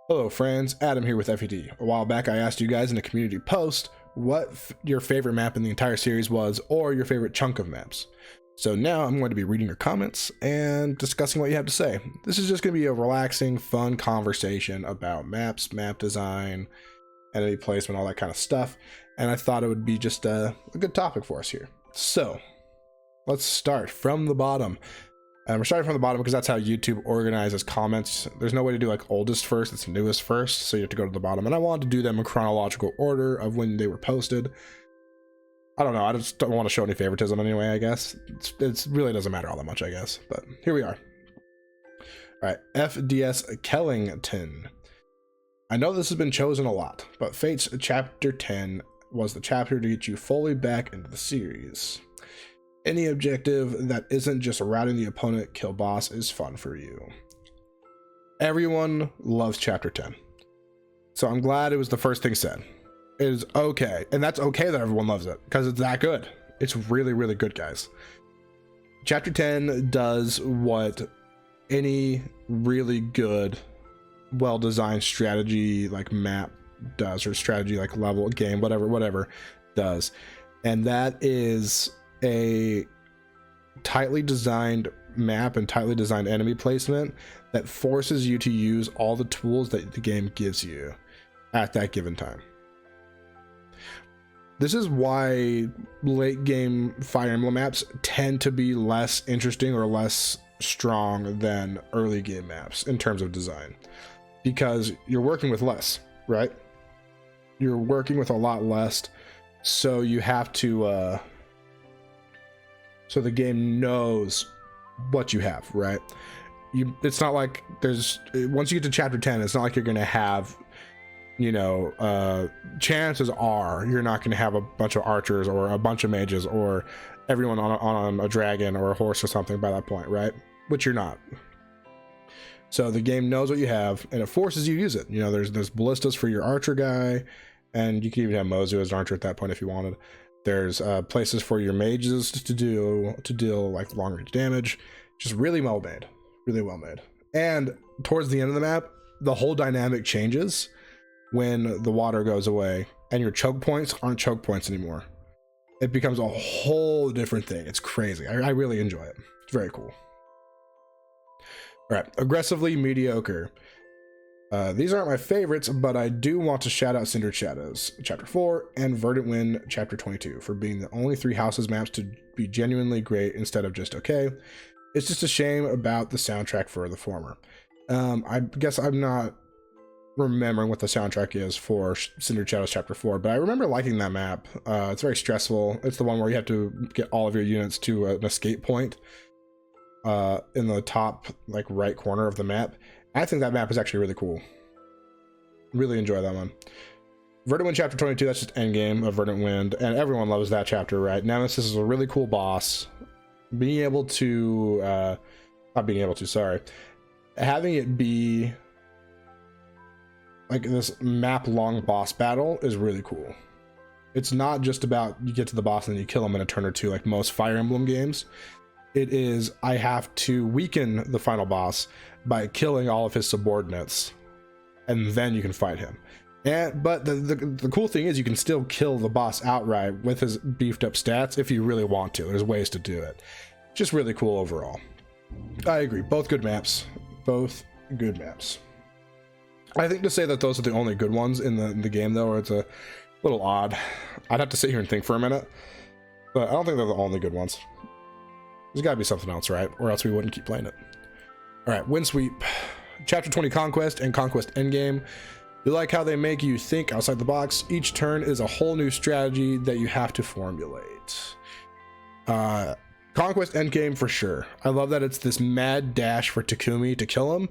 Hello friends, Adam here with FED. A while back I asked you guys in a community post what your favorite map in the entire series was, or your favorite chunk of maps. So now I'm going to be reading your comments and discussing what you have to say. This is just going to be a relaxing, fun conversation about maps, map design, enemy placement, all that kind of stuff. And I thought it would be just a good topic for us here. So let's start from the bottom. And we're starting from the bottom because that's how YouTube organizes comments. There's no way to do like oldest first, it's newest first, so you have to go to the bottom. And I wanted to do them in chronological order of when they were posted. I don't know, I just don't want to show any favoritism anyway, I guess. It really doesn't matter all that much, I guess. But here we are. All right, FDS Kellington. I know this has been chosen a lot, but Fate's Chapter 10 was the chapter to get you fully back into the series. Any objective that isn't just routing the opponent kill boss is fun for you. Everyone loves Chapter 10. So I'm glad it was the first thing said. It is okay. And that's okay that everyone loves it, because it's that good. It's really, really good, guys. Chapter 10 does what any really good, well-designed strategy like map does, or strategy like level game, whatever does. And that is a tightly designed map and tightly designed enemy placement that forces you to use all the tools that the game gives you at that given time. This is why late game Fire Emblem maps tend to be less interesting or less strong than early game maps in terms of design, because you're working with less, right? You're working with a lot less, so you have to so the game knows what you have, right? It's not like once you get to Chapter 10, it's not like you're gonna have, you know, chances are you're not gonna have a bunch of archers or a bunch of mages or everyone on a dragon or a horse or something by that point, right? Which you're not. So the game knows what you have and it forces you to use it. You know, there's ballistas for your archer guy, and you can even have Mozu as an archer at that point if you wanted. There's places for your mages to deal like long range damage. Just really well made, really well made. And towards the end of the map, the whole dynamic changes when the water goes away and your choke points aren't choke points anymore. It becomes a whole different thing. It's crazy. I really enjoy it. It's very cool. All right, aggressively mediocre. These aren't my favorites, but I do want to shout out Cindered Shadows Chapter 4 and Verdant Wind Chapter 22 for being the only three houses maps to be genuinely great instead of just okay. It's just a shame about the soundtrack for the former. I guess I'm not remembering what the soundtrack is for Cindered Shadows Chapter 4, but I remember liking that map. It's very stressful. It's the one where you have to get all of your units to an escape point in the top like right corner of the map. I think that map is actually really cool. Really enjoy that one. Verdant Wind Chapter 22, that's just endgame of Verdant Wind, and everyone loves that chapter, right? Nemesis is a really cool boss. Being able to, having it be like this map long boss battle is really cool. It's not just about you get to the boss and you kill him in a turn or two like most Fire Emblem games. It is, I have to weaken the final boss by killing all of his subordinates, and then you can fight him. But the cool thing is you can still kill the boss outright with his beefed up stats if you really want to. There's ways to do it. Just really cool overall. I agree. Both good maps. Both good maps. I think to say that those are the only good ones in the game, though, it's a little odd. I'd have to sit here and think for a minute, but I don't think they're the only good ones. There's got to be something else, right? Or else we wouldn't keep playing it. All right, Windsweep. Chapter 20 Conquest and Conquest Endgame. You like how they make you think outside the box. Each turn is a whole new strategy that you have to formulate. Conquest Endgame for sure. I love that it's this mad dash for Takumi to kill him,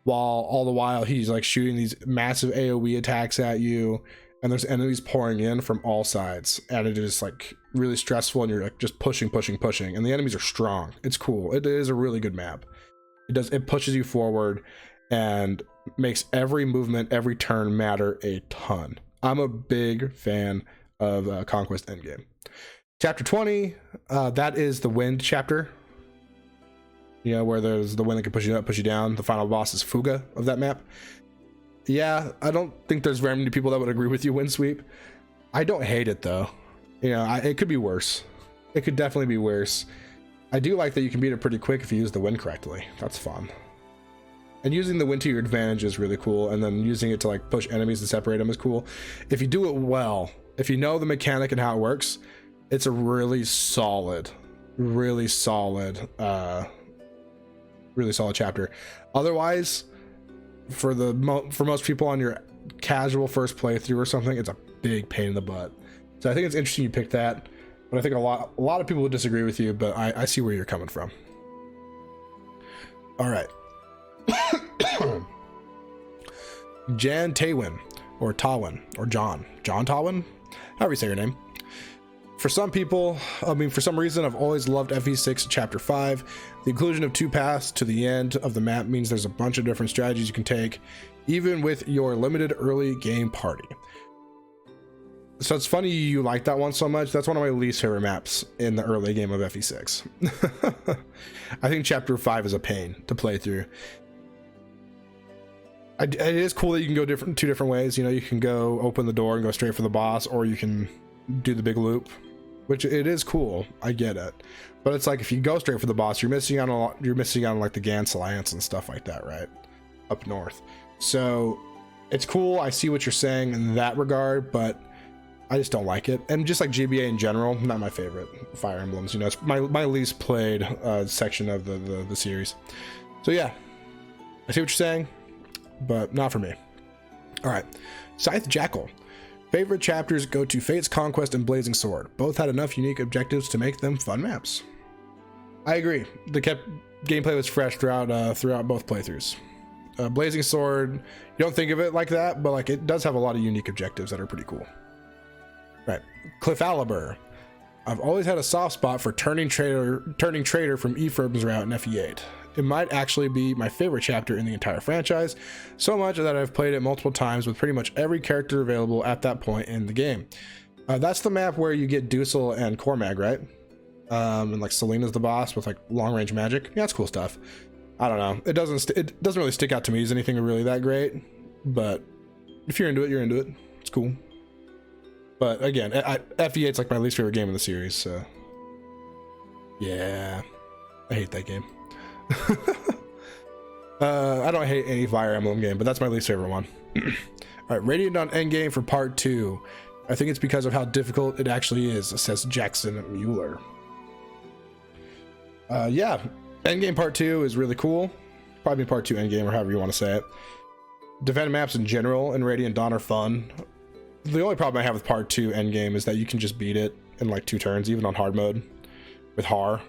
while all the while he's like shooting these massive AoE attacks at you, and there's enemies pouring in from all sides, and it is like really stressful, and you're like just pushing, and the enemies are strong. It's cool. It is a really good map. It pushes you forward and makes every movement, every turn matter a ton. I'm a big fan of Conquest Endgame. Chapter 20, that is the wind chapter. You know, where there's the wind that can push you up, push you down. The final boss is Fuga of that map. Yeah, I don't think there's very many people that would agree with you, Windsweep. I don't hate it though. You know, it could be worse. It could definitely be worse. I do like that you can beat it pretty quick if you use the wind correctly. That's fun. And using the wind to your advantage is really cool, and then using it to like push enemies and separate them is cool. If you do it well, if you know the mechanic and how it works, it's a really solid chapter. Otherwise, for most people on your casual first playthrough or something, it's a big pain in the butt. So I think it's interesting you picked that, but I think a lot of people would disagree with you, but I see where you're coming from. All right. Jan Tawin, or Tawin, or John Tawin, however you say your name. For some people, for some reason, I've always loved FE6 Chapter 5. The inclusion of 2 paths to the end of the map means there's a bunch of different strategies you can take, even with your limited early game party. So it's funny you like that one so much. That's one of my least favorite maps in the early game of FE6. I think Chapter 5 is a pain to play through. It is cool that you can go two different ways. You know, you can go open the door and go straight for the boss, or you can do the big loop, which it is cool. I get it, but it's like if you go straight for the boss, you're missing out on like the Gans Alliance and stuff like that, right? Up north. So it's cool. I see what you're saying in that regard, but I just don't like it. And just like GBA in general, not my favorite Fire Emblems. You know, it's my least played section of the series. So yeah, I see what you're saying, but not for me. All right, Scythe Jackal. Favorite chapters go to Fate's Conquest and Blazing Sword. Both had enough unique objectives to make them fun maps. I agree. The gameplay was fresh throughout both playthroughs. Blazing Sword, you don't think of it like that, but like it does have a lot of unique objectives that are pretty cool. Right, Cliffalibur. I've always had a soft spot for turning traitor from Ephraim's route in FE8. It might actually be my favorite chapter in the entire franchise, so much that I've played it multiple times with pretty much every character available at that point in the game. That's the map where you get Dusel and Cormag, right? And like Selena's the boss with like long range magic. Yeah, that's cool stuff. I don't know. It doesn't really stick out to me as anything really that great, but if you're into it, you're into it. It's cool. But again, FE8 is like my least favorite game in the series, so yeah, I hate that game. I don't hate any Fire Emblem game, but that's my least favorite one. All right, Radiant Dawn Endgame for part 2. I think it's because of how difficult it actually is, says Jackson Mueller. Yeah, Endgame part 2 is really cool. Probably part 2 Endgame, or however you want to say it. Defend maps in general and Radiant Dawn are fun. The only problem I have with part 2 Endgame is that you can just beat it in like 2 turns, even on hard mode with Har.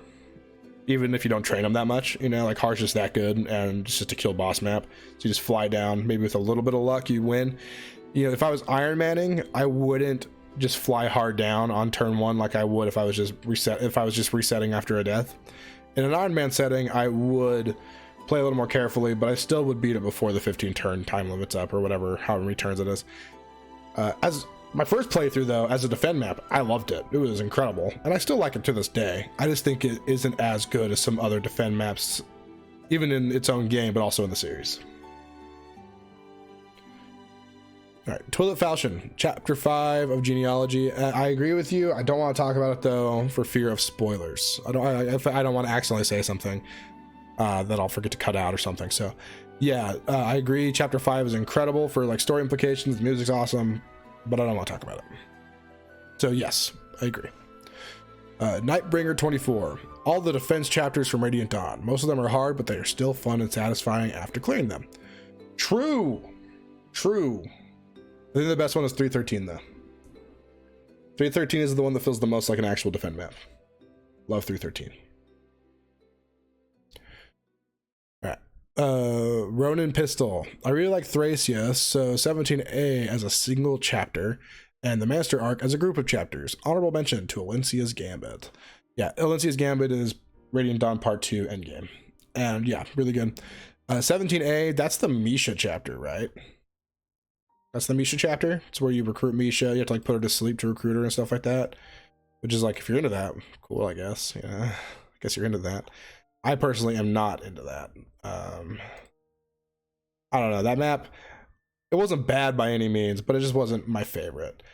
Even if you don't train them that much, you know, like Har's just that good, and it's just a kill boss map. So you just fly down, maybe with a little bit of luck, you win. You know, if I was Iron Manning, I wouldn't just fly hard down on turn 1 like I would if I was just resetting after a death. In an Iron Man setting, I would play a little more carefully, but I still would beat it before the 15 turn time limit's up, or whatever, however many turns it is. As my first playthrough though, as a defend map, I loved it. It was incredible, and I still like it to this day. I just think it isn't as good as some other defend maps, even in its own game, but also in the series. All right, Toilet Falchion, Chapter 5 of Genealogy. I agree with you. I don't want to talk about it though, for fear of spoilers. I don't want to accidentally say something that I'll forget to cut out or something. So yeah, I agree. Chapter 5 is incredible for like story implications. The music's awesome, but I don't want to talk about it. So yes, I agree. Nightbringer 24. All the defense chapters from Radiant Dawn. Most of them are hard, but they are still fun and satisfying after clearing them. True. I think the best one is 313 though. 313 is the one that feels the most like an actual defend map. Love 313. Ronin Pistol. I really like Thracia, so 17A as a single chapter, and the Master Arc as a group of chapters. Honorable mention to Alencia's Gambit. Yeah, Alencia's Gambit is Radiant Dawn Part 2 Endgame. And yeah, really good. 17A, that's the Misha chapter, right? That's the Misha chapter. It's where you recruit Misha. You have to like put her to sleep to recruit her and stuff like that. Which is like, if you're into that, cool, I guess. Yeah, I guess you're into that. I personally am not into that. I don't know, that map, It wasn't bad by any means, but it just wasn't my favorite.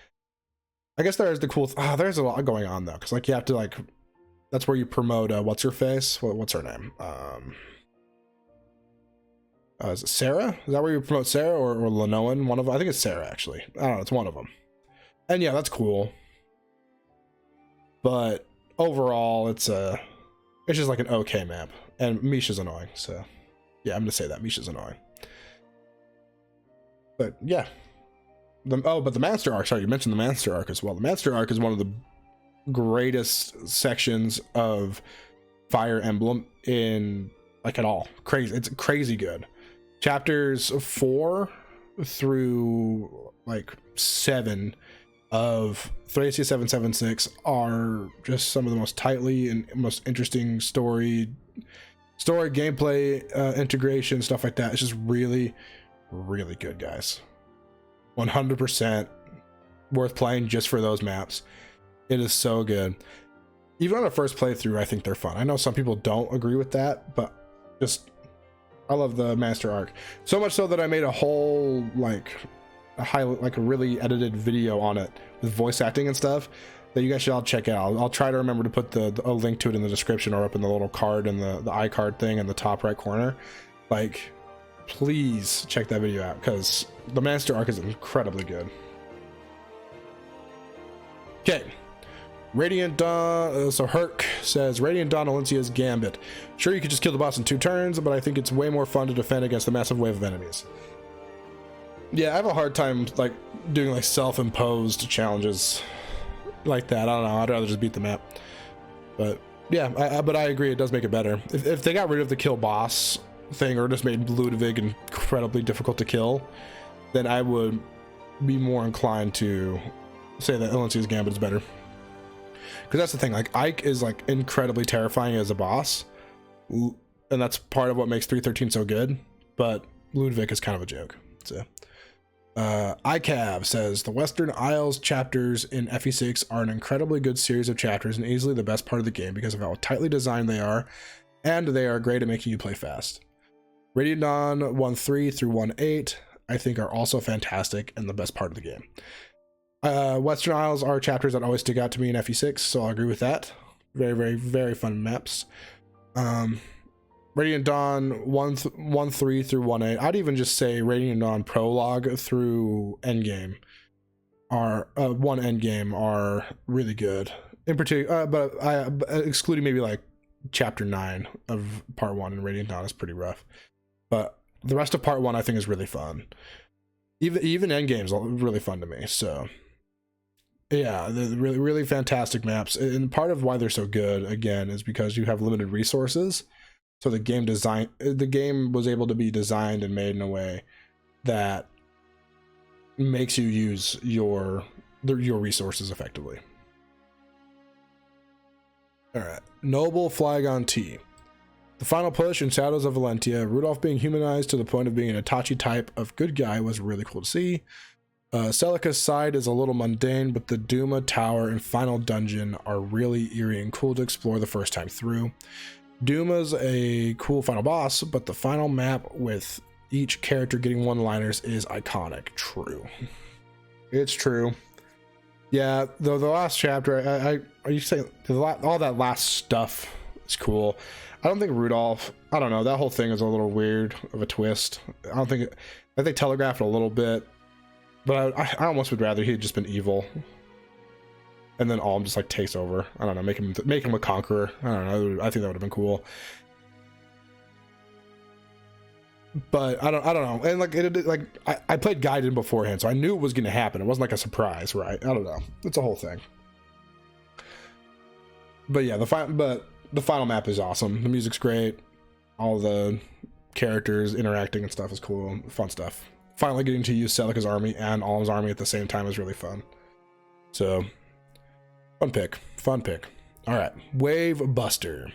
I guess there's the cool there's a lot going on though, because like you have to like, that's where you promote what's her face, what's her name, is it Sarah? Is that where you promote Sarah or Lenoan? One of them? I think it's Sarah actually. I don't know, it's one of them. And yeah, that's cool. But overall, it's just like an okay map, and Misha's annoying. So yeah, I'm gonna say that Misha's annoying. But yeah, but the Master Arc. Sorry, you mentioned the Master Arc as well. The Master Arc is one of the greatest sections of Fire Emblem in like at all. Crazy, it's crazy good. Chapters 4 through like 7 of Thracia 776 are just some of the most tightly and most interesting story gameplay, integration, stuff like that. It's just really good, guys. 100% worth playing just for those maps. It is so good. Even on a first playthrough, I think they're fun. I know some people don't agree with that, but just I love the Master Arc so much so that I made a whole like a really edited video on it with voice acting and stuff that you guys should all check out. I'll try to remember to put a link to it in the description or up in the little card in the iCard thing in the top right corner. Like, please check that video out because the Master Arc is incredibly good. Okay. Radiant Dawn, so Herc says, Radiant Dawn Valencia's Gambit. Sure, you could just kill the boss in 2 turns, but I think it's way more fun to defend against the massive wave of enemies. Yeah, I have a hard time like doing like self-imposed challenges like that. I don't know, I'd rather just beat the map. But yeah, but I agree, it does make it better. If they got rid of the kill boss thing or just made Ludwig incredibly difficult to kill, then I would be more inclined to say that Valencia's Gambit is better. Because that's the thing, like Ike is like incredibly terrifying as a boss, and that's part of what makes 313 so good, but Ludwig is kind of a joke. So ICAV says the Western Isles chapters in FE6 are an incredibly good series of chapters and easily the best part of the game because of how tightly designed they are, and they are great at making you play fast. Radiant Dawn 1.3 through 1.8 I think are also fantastic and the best part of the game. Western Isles are chapters that always stick out to me in FE6, so I'll agree with that. Very fun maps. Radiant Dawn 1.3 through 1.8. I'd even just say Radiant Dawn prologue through endgame are 1 endgame are really good. In particular, but excluding maybe like chapter 9 of part 1 and Radiant Dawn is pretty rough. But the rest of part 1 I think is really fun. Even endgame's really fun to me. So yeah, they're really fantastic maps, and part of why they're so good again is because you have limited resources. So the game was able to be designed and made in a way that makes you use your resources effectively. All right, Noble Flygon T. The final push in Shadows of Valentia, Rudolph being humanized to the point of being an Itachi type of good guy was really cool to see. Celica's side is a little mundane, but the Duma Tower and final dungeon are really eerie and cool to explore the first time through. Duma's a cool final boss, but the final map with each character getting one-liners is iconic. True. It's true. Yeah, the last chapter, are you saying all that last stuff is cool? I don't think Rudolph, I don't know, that whole thing is a little weird of a twist. I think they telegraphed it a little bit. But I almost would rather he had just been evil, and then Alm just like takes over. I don't know, make him a conqueror. I don't know. I think that would have been cool. But I don't know. And like I played Gaiden beforehand, so I knew it was going to happen. It wasn't like a surprise, right? I don't know. It's a whole thing. But yeah, the final map is awesome. The music's great. All the characters interacting and stuff is cool. Fun stuff. Finally getting to use Celica's army and Alm's army at the same time is really fun. So, fun pick. All right, Wave Buster.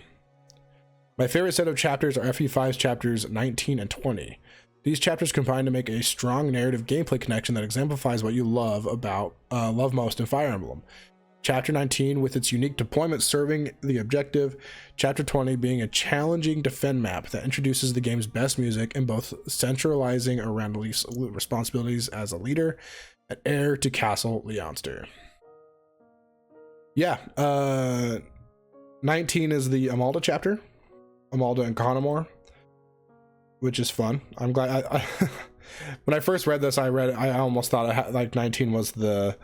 My favorite set of chapters are FE5's chapters 19 and 20. These chapters combine to make a strong narrative gameplay connection that exemplifies what you love most in Fire Emblem. Chapter 19 with its unique deployment serving the objective. Chapter 20 being a challenging defend map that introduces the game's best music and both centralizing around responsibilities as a leader and heir to Castle Leonster. Yeah, 19 is the Amalda chapter, Amalda and Connemore, which is fun. I'm glad I when I first read this, I almost thought like 19 was the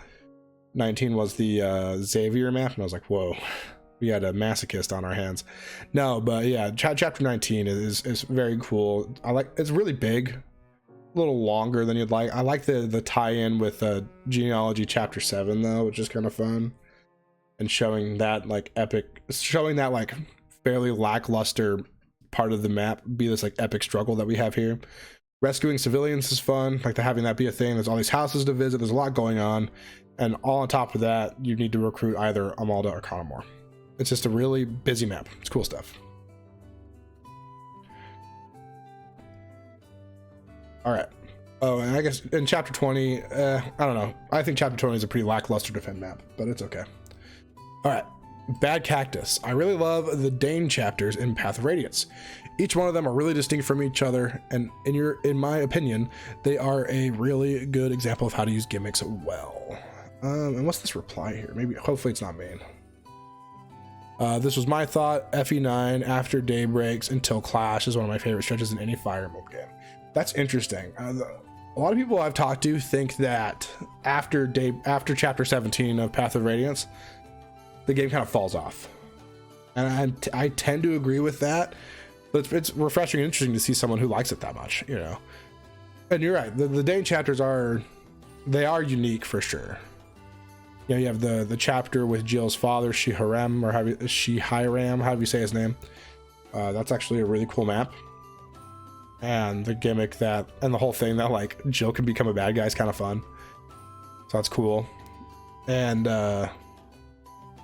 Xavier map, and I was like, whoa, we had a masochist on our hands. No, but yeah, chapter 19 is very cool. It's really big, a little longer than you'd like. I like the tie-in with Genealogy chapter 7 though, which is kind of fun, and showing that like fairly lackluster part of the map be this like epic struggle that we have here. Rescuing civilians is fun, like having that be a thing. There's all these houses to visit, there's a lot going on, and all on top of that, you need to recruit either Amalda or Connemore. It's just a really busy map. It's cool stuff. All right. Oh, and I guess in chapter 20, I don't know. I think chapter 20 is a pretty lackluster defend map, but it's okay. All right. Bad Cactus. I really love the Dane chapters in Path of Radiance. Each one of them are really distinct from each other, and in my opinion, they are a really good example of how to use gimmicks well. And what's this reply here? Maybe, hopefully it's not mean. This was my thought. FE9 after day breaks until Clash is one of my favorite stretches in any Fire Emblem game. That's interesting. A lot of people I've talked to think that after chapter 17 of Path of Radiance, the game kind of falls off, and I tend to agree with that, but it's refreshing and interesting to see someone who likes it that much, you know. And you're right, the Dane chapters are unique for sure. You know, you have the chapter with Jill's father, Shihiram, or however you say his name. That's actually a really cool map, and the gimmick and the whole thing that like Jill can become a bad guy is kind of fun, so that's cool. And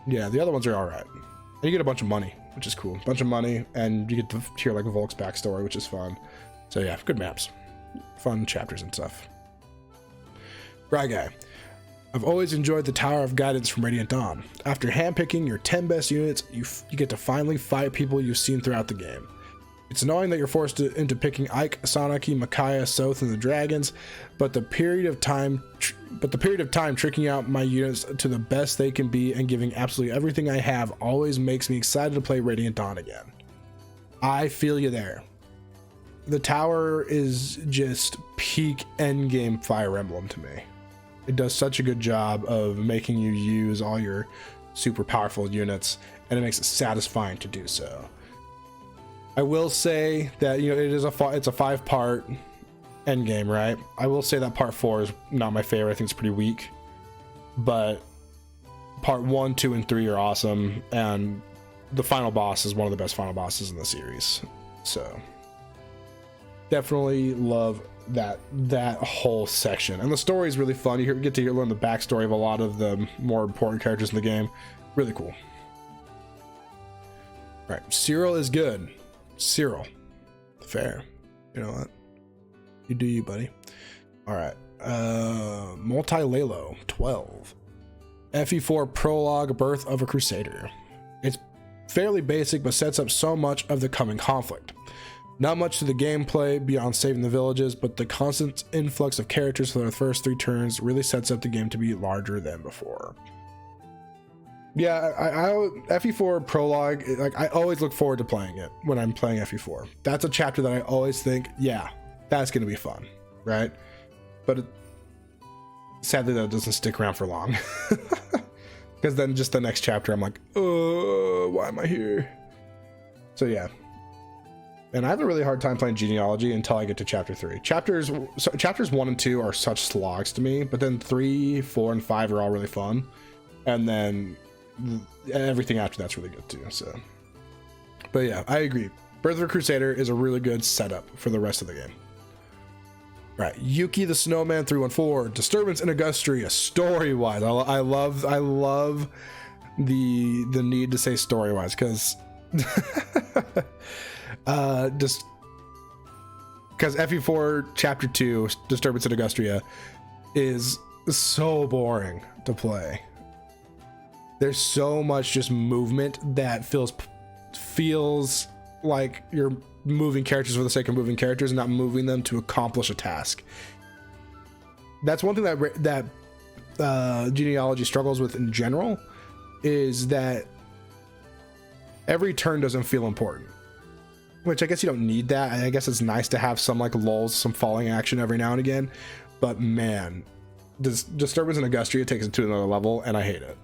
yeah, the other ones are all right. And you get a bunch of money, which is cool. Bunch of money, and you get to hear like Volk's backstory, which is fun. So yeah, good maps, fun chapters and stuff. Right guy. I've always enjoyed the Tower of Guidance from Radiant Dawn. After handpicking your 10 best units, you get to finally fight people you've seen throughout the game. It's annoying that you're forced into picking Ike, Sonaki, Micaiah, Soth, and the dragons, but the period of time tricking out my units to the best they can be and giving absolutely everything I have always makes me excited to play Radiant Dawn again. I feel you there. The tower is just peak endgame Fire Emblem to me. It does such a good job of making you use all your super powerful units, and it makes it satisfying to do so. I will say that, you know, it's a 5-part endgame, right? I will say that part 4 is not my favorite. I think it's pretty weak, but part 1, 2, and 3 are awesome, and the final boss is one of the best final bosses in the series. So definitely love that whole section, and the story is really fun. You get to learn the backstory of a lot of the more important characters in the game. Really cool. All right, Cyril is good. Cyril, fair. You know what? You do you, buddy. All right. Multi-Lalo 12. FE4 prologue, Birth of a Crusader. It's fairly basic, but sets up so much of the coming conflict. Not much to the gameplay beyond saving the villages, but the constant influx of characters for the first 3 turns really sets up the game to be larger than before. Yeah, FE4 prologue, like, I always look forward to playing it when I'm playing FE4. That's a chapter that I always think, yeah, that's going to be fun, right? But sadly, that doesn't stick around for long. Because then just the next chapter, I'm like, oh, why am I here? So yeah. And I have a really hard time playing Genealogy until I get to chapter 3. Chapters 1 and 2 are such slogs to me, but then 3, 4, and 5 are all really fun. And then everything after that's really good too. So, but yeah, I agree. Birth of a Crusader is a really good setup for the rest of the game. Right, Yuki the Snowman 314. Disturbance in Augustria. Story wise, I love the need to say story wise, because just because FE4 chapter 2 Disturbance in Augustria is so boring to play. There's so much just movement that feels like you're moving characters for the sake of moving characters and not moving them to accomplish a task. That's one thing that Genealogy struggles with in general, is that every turn doesn't feel important, which I guess you don't need that. I guess it's nice to have some like lulls, some falling action every now and again, but man, Disturbance and Augustria takes it to another level, and I hate it.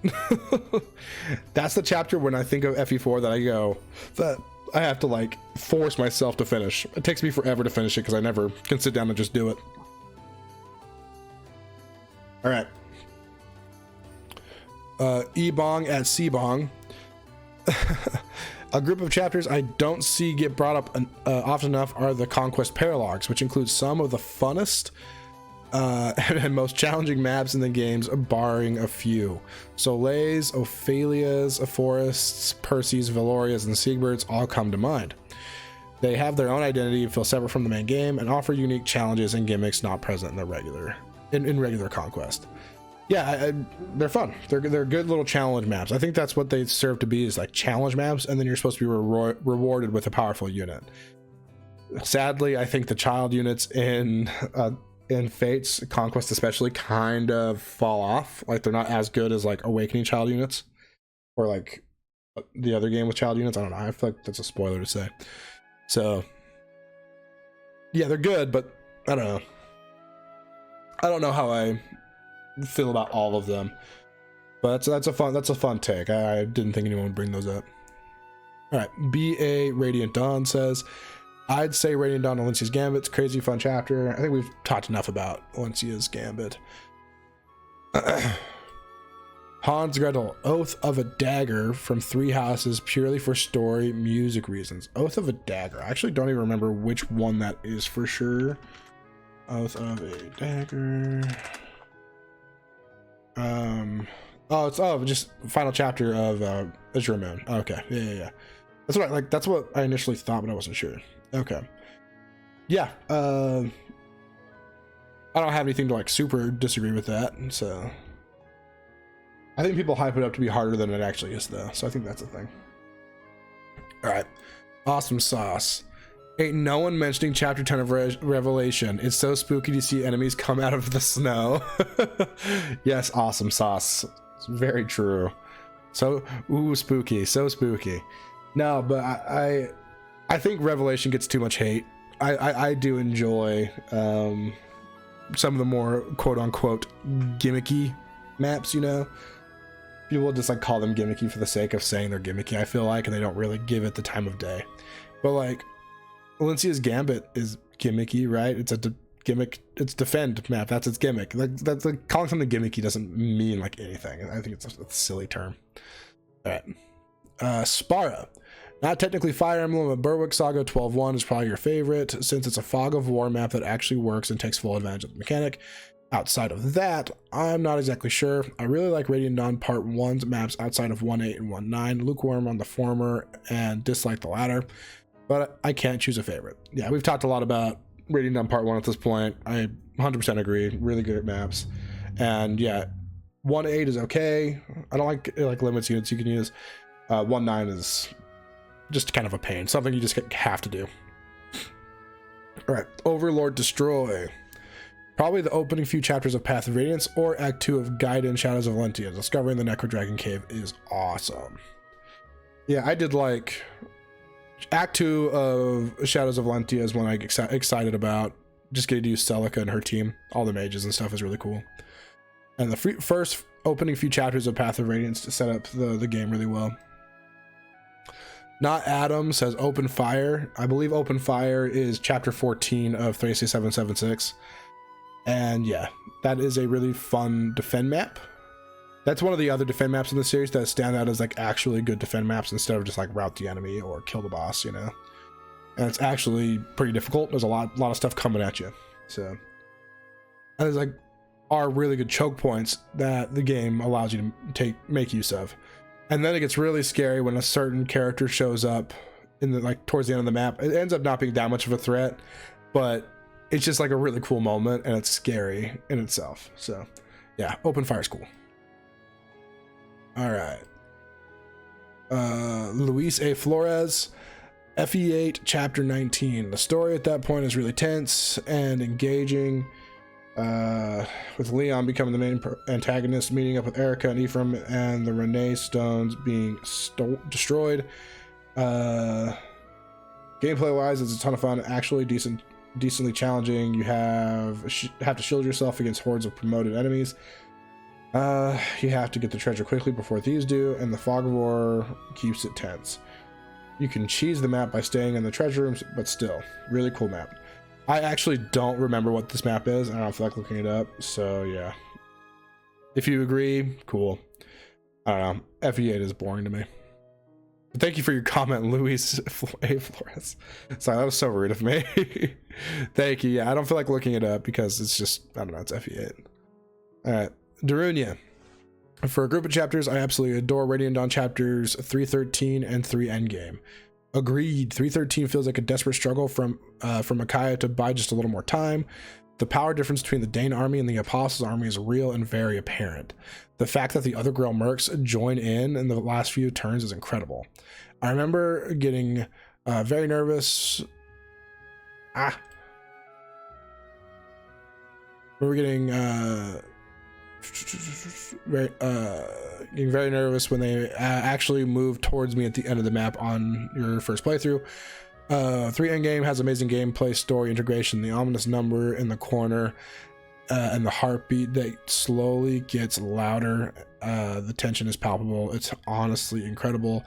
That's the chapter when I think of FE4 that I go, that I have to like force myself to finish. It takes me forever to finish it because I never can sit down and just do it. All right. E-Bong at C-Bong. A group of chapters I don't see get brought up often enough are the Conquest paralogs, which includes some of the funnest and most challenging maps in the games, barring a few. Soleil's, Ophelia's, Forests, Percy's, Valoria's, and Siegberd's all come to mind. They have their own identity, feel separate from the main game, and offer unique challenges and gimmicks not present in the regular Conquest. Yeah, they're fun. They're good little challenge maps. I think that's what they serve to be, is like challenge maps, and then you're supposed to be rewarded with a powerful unit. Sadly, I think the child units in Fates, Conquest especially, kind of fall off. Like, they're not as good as like Awakening child units, or like the other game with child units. I don't know. I feel like that's a spoiler to say. So yeah, they're good, but I don't know. I don't know how I feel about all of them. But that's a fun take. I didn't think anyone would bring those up. All right, BA Radiant Dawn says, I'd say Radiant Dawn Valencia's Gambit's crazy fun chapter. I think we've talked enough about Valencia's Gambit. Hans Gretel, Oath of a Dagger from Three Houses, purely for story, music reasons. Oath of a Dagger. I actually don't even remember which one that is for sure. Oath of a Dagger. It's just final chapter of Azure Moon. Okay, yeah. That's what I initially thought, but I wasn't sure. Okay. Yeah. I don't have anything to like super disagree with that. So I think people hype it up to be harder than it actually is, though. So I think that's the thing. All right. Awesome Sauce. Ain't no one mentioning chapter 10 of Revelation. It's so spooky to see enemies come out of the snow. Yes, Awesome Sauce. It's very true. So, spooky. So spooky. No, but I think Revelation gets too much hate. I do enjoy some of the more quote-unquote gimmicky maps, you know? People just like call them gimmicky for the sake of saying they're gimmicky, I feel like, and they don't really give it the time of day. But like, Valencia's Gambit is gimmicky, right? It's a gimmick. It's defend map. That's its gimmick. That's like calling something gimmicky doesn't mean like anything. I think it's a silly term. All right. Spara. Not technically Fire Emblem, but Berwick Saga 12-1 is probably your favorite, since it's a fog of war map that actually works and takes full advantage of the mechanic. Outside of that, I'm not exactly sure. I really like Radiant Dawn Part 1's maps outside of 1.8 and 1.9. Lukewarm on the former and dislike the latter, but I can't choose a favorite. Yeah, we've talked a lot about Radiant Dawn Part 1 at this point. I 100% agree. Really good at maps. And yeah, 1.8 is okay. I don't like limits units you can use. 1.9 is just kind of a pain. Something you just have to do. All right, Overlord Destroy. Probably the opening few chapters of Path of Radiance or Act 2 of Gaiden Shadows of Valentia. Discovering the Necro Dragon Cave is awesome. Yeah, I did like Act 2 of Shadows of Valentia is one I get excited about. Just getting to use Celica and her team. All the mages and stuff is really cool. And the first opening few chapters of Path of Radiance to set up the game really well. Not Adam says Open Fire. I believe Open Fire is chapter 14 of Thracia 776. And yeah, that is a really fun defend map. That's one of the other defend maps in the series that stand out as like actually good defend maps instead of just like rout the enemy or kill the boss, you know. And it's actually pretty difficult. There's a lot of stuff coming at you. So, and there's like are really good choke points that the game allows you to make use of. And then it gets really scary when a certain character shows up in the like towards the end of the map. It ends up not being that much of a threat, but it's just like a really cool moment and it's scary in itself. So yeah, Open Fire is cool. All right. Luis A. Flores, FE8, Chapter 19. The story at that point is really tense and engaging, with Leon becoming the main antagonist, meeting up with Erica and Ephraim, and the Renee stones being destroyed. Gameplay-wise, it's a ton of fun. Actually, decently challenging. You have to shield yourself against hordes of promoted enemies. You have to get the treasure quickly before thieves do, and the fog of war keeps it tense. You can cheese the map by staying in the treasure rooms, but still, really cool map. I actually don't remember what this map is, and I don't feel like looking it up, so yeah. If you agree, cool. I don't know, FE8 is boring to me. But thank you for your comment, Luis A. Flores. Sorry, that was so rude of me. Thank you, yeah, I don't feel like looking it up because it's just, I don't know, it's FE8. Alright. Darunia. For a group of chapters, I absolutely adore Radiant Dawn chapters 313 and 3 Endgame. Agreed. 313 feels like a desperate struggle from Micaiah to buy just a little more time. The power difference between the Dane army and the Apostles army is real and very apparent. The fact that the other Grail mercs join in the last few turns is incredible. I remember getting very nervous. Getting very nervous when they actually move towards me at the end of the map on your first playthrough. 3 Endgame has amazing gameplay, story integration, the ominous number in the corner, and the heartbeat that slowly gets louder. The tension is palpable. It's honestly incredible.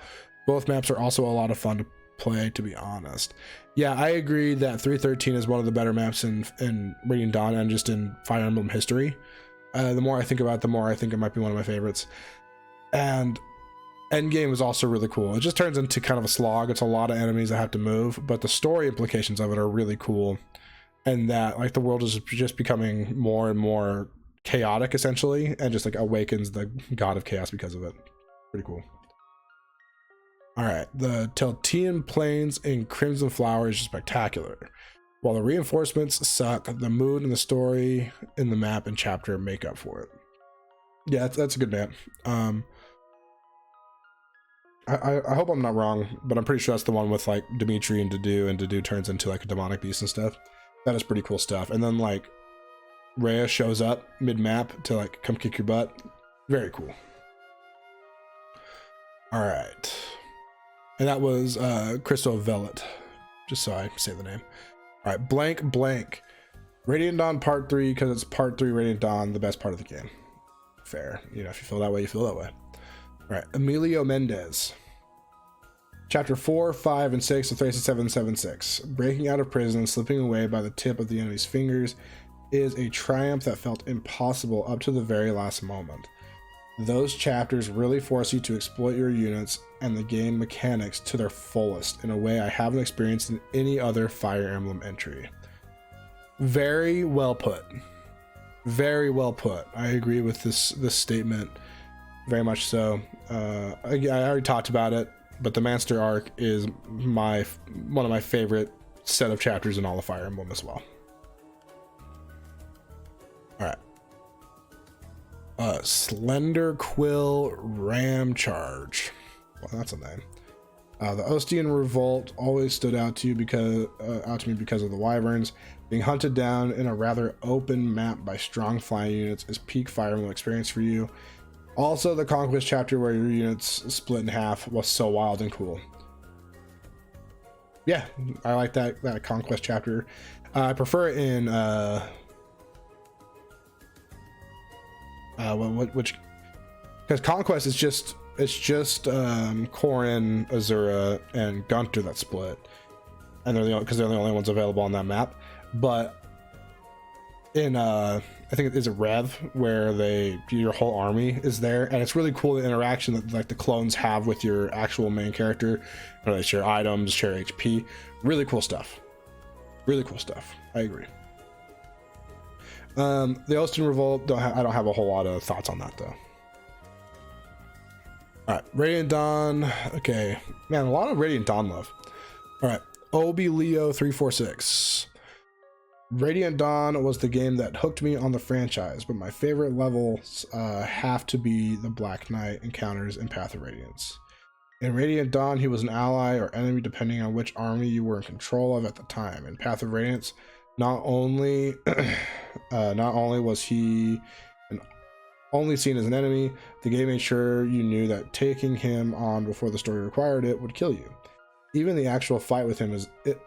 Both maps are also a lot of fun to play, to be honest. Yeah, I agree that 313 is one of the better maps in Radiant Dawn and just in Fire Emblem history. The more I think about it, the more I think it might be one of my favorites. And Endgame is also really cool. It just turns into kind of a slog. It's a lot of enemies that have to move, but the story implications of it are really cool. And that, like, the world is just becoming more and more chaotic, essentially, and just, like, awakens the god of chaos because of it. Pretty cool. Alright, the Teltian Plains in Crimson Flower is just spectacular. While the reinforcements suck, the mood and the story in the map and chapter make up for it. Yeah, that's a good map. I hope I'm not wrong, but I'm pretty sure that's the one with like Dimitri and Dedue turns into like a demonic beast and stuff. That is pretty cool stuff. And then like Rhea shows up mid-map to like come kick your butt. Very cool. All right. And that was Crystal Velvet, just so I say the name. All right, blank blank. Radiant Dawn Part 3, because it's Part 3 Radiant Dawn, the best part of the game. Fair. You know, if you feel that way, you feel that way. All right, Emilio Mendez. Chapter 4, 5, and 6 of Thracia 776. Breaking out of prison and slipping away by the tip of the enemy's fingers is a triumph that felt impossible up to the very last moment. Those chapters really force you to exploit your units and the game mechanics to their fullest in a way I haven't experienced in any other Fire Emblem entry. Very well put. Very well put. I agree with this statement very much so. I already talked about it, but the Manster arc is one of my favorite set of chapters in all of Fire Emblem as well. All right. Slender Quill Ram Charge. Well, that's a name. The Ostian Revolt always stood out to me because of the Wyverns. Being hunted down in a rather open map by strong flying units is peak Fire Emblem experience for you. Also, the Conquest chapter where your units split in half was so wild and cool. Yeah, I like that Conquest chapter. I prefer it in which, because Conquest is just Corrin, Azura, and Gunter that split, and they're the only ones available on that map. But in I think it is a Rev where your whole army is there, and it's really cool the interaction that like the clones have with your actual main character. They share items, share HP. Really cool stuff. Really cool stuff. I agree. The Ostian Revolt, I don't have a whole lot of thoughts on that though. All right, Radiant Dawn. Okay, man, a lot of Radiant Dawn love. All right, Obi Leo 346. Radiant Dawn was the game that hooked me on the franchise, but my favorite levels have to be the Black Knight encounters in Path of Radiance. In Radiant Dawn, he was an ally or enemy depending on which army you were in control of at the time. In Path of Radiance, not only was he only seen as an enemy, the game made sure you knew that taking him on before the story required it would kill you. Even the actual fight with him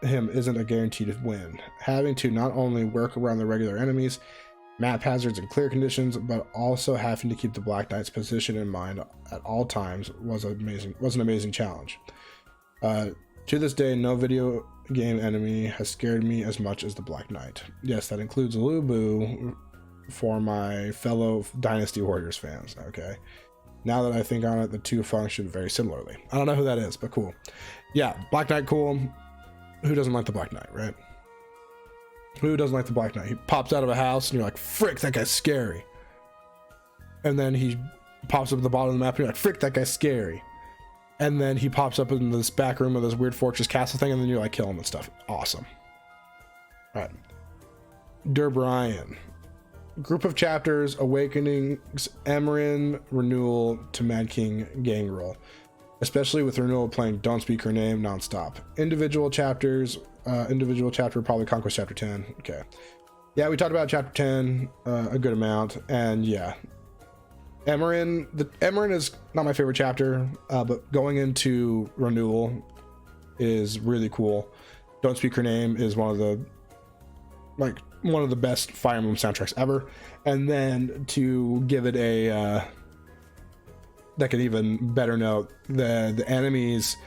isn't a guaranteed win. Having to not only work around the regular enemies, map hazards, and clear conditions, but also having to keep the Black Knight's position in mind at all times was an amazing challenge. To this day, no video game enemy has scared me as much as the Black Knight. Yes, that includes Lubu for my fellow Dynasty Warriors fans. Okay. Now that I think on it, the two function very similarly. I don't know who that is, but cool. Yeah, Black Knight, cool. Who doesn't like the Black Knight, right? Who doesn't like the Black Knight? He pops out of a house and you're like, frick, that guy's scary. And then he pops up at the bottom of the map and you're like, frick, that guy's scary. And then he pops up in this back room of this weird fortress castle thing and then you're like, kill him and stuff. Awesome. All right. Derbrian. Group of chapters, Awakenings, Emerin, Renewal to Mad King Gangrel. Especially with Renewal playing Don't Speak Her Name nonstop. Individual chapter, probably Conquest chapter 10. Okay. Yeah, we talked about chapter 10 a good amount. And yeah. Emerin is not my favorite chapter, but going into Renewal is really cool. Don't Speak Her Name is one of the best Fire Emblem soundtracks ever, and then to give it a like an even better note, the enemies,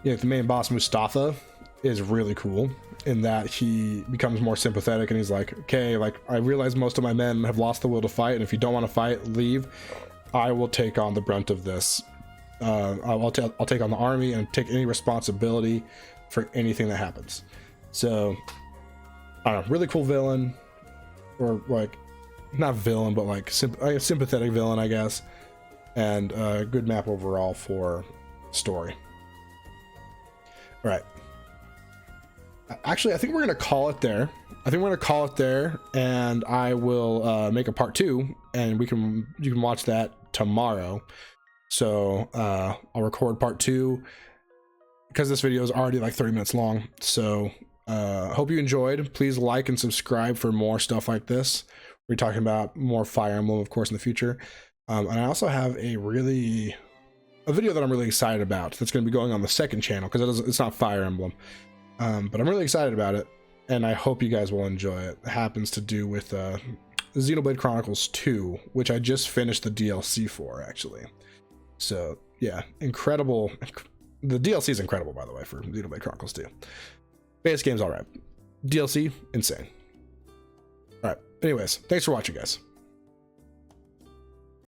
the main boss Mustafa is really cool in that he becomes more sympathetic and he's like, okay, like I realize most of my men have lost the will to fight, and if you don't want to fight, leave. I will take on the brunt of this. I'll take on the army and take any responsibility for anything that happens. So I don't know, really cool villain, or like not villain, but like a sympathetic villain, I guess, and a good map overall for story. All right. Actually, I think we're gonna call it there. And I will make a part 2, and you can watch that tomorrow. So I'll record part 2 because this video is already like 30 minutes long. So hope you enjoyed. Please like and subscribe for more stuff like this. We're talking about more Fire Emblem, of course, in the future. And I also have a video that I'm really excited about that's going to be going on the second channel because it's not Fire Emblem. But I'm really excited about it, and I hope you guys will enjoy it. It happens to do with Xenoblade Chronicles 2, which I just finished the DLC for, actually. So yeah, incredible. The DLC is incredible, by the way, for Xenoblade Chronicles 2. Base game's all right. DLC, insane. All right. Anyways, thanks for watching, guys.